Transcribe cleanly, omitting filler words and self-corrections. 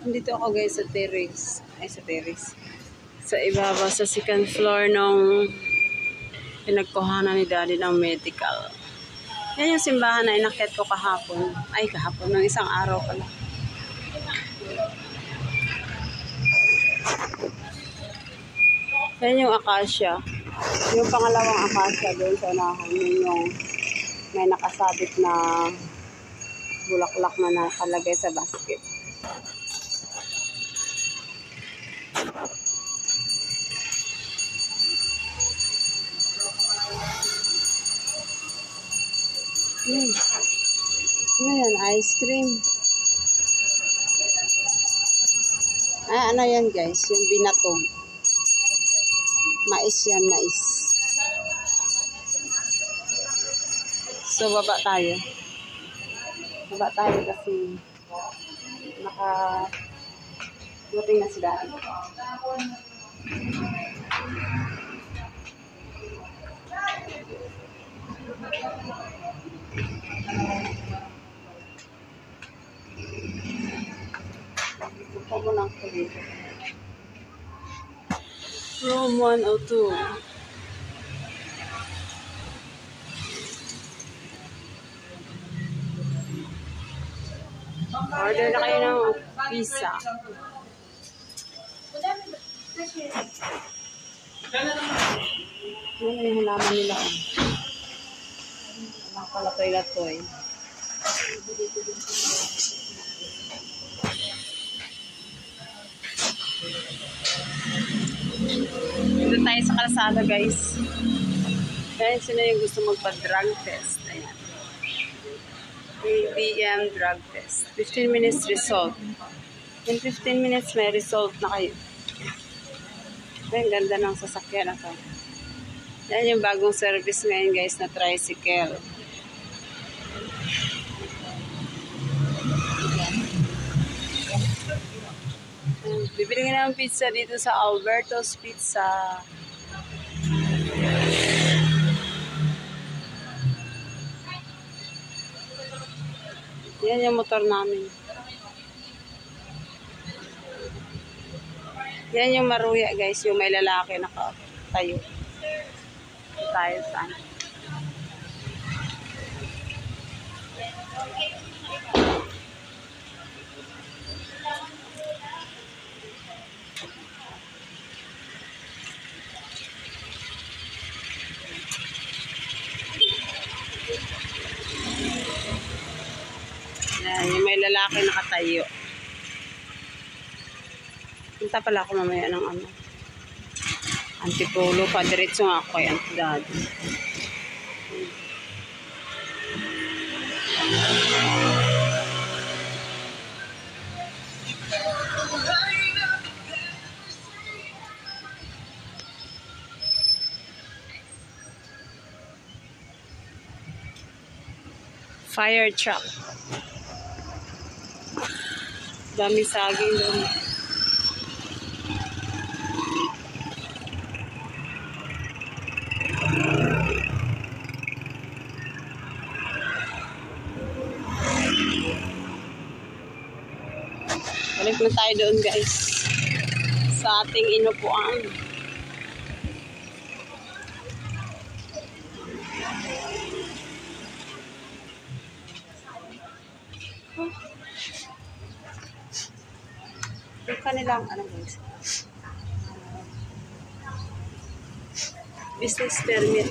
Dito ako guys sa terrace. Ay, sa terrace. Sa ibaba, sa second floor nung pinagkuhanan ni Daddy ng medical. Yan yung simbahan na inakyat ko kahapon. Ay, kahapon. Ng isang araw pala. Yan yung acacia. Yung pangalawang acacia doon sa unahan. Yun yung may nakasabit na bulaklak na nakalagay sa basket. Ano yan? Ice cream. Ah, ano yan guys? Yung binatog. Mais yan, mais. So, baba tayo. Baba tayo kasi dumating na sila. Ito mo lang ko dito. Room 102. Order na kayo ng pizza. Ano yung halaman nila? Walang kalatoy-latoy. Dito tayo sa kalsada guys. Dahil sino yung gusto magpa-drug test. Ayan. ABM drug test. 15 minutes result. In 15 minutes may result na kayo. Ang ganda ng sasakyan na to. Yan yung bagong service ngayon guys na tricycle. Bibili nga ng pizza dito sa Alberto's Pizza. Yan yung motor namin. Yan yung maruya guys, yung may lalaki nakatayo. Tayo saan. Yan, yung may lalaki nakatayo. Punta pala ako mamaya ng ano. Antipolo pa. Diretso nga ako kay Auntie Daddy. Fire truck. Dami saging doon. Balik na tayo doon guys. Sa ating inupuan. Yung kanilang ano guys. Business permit.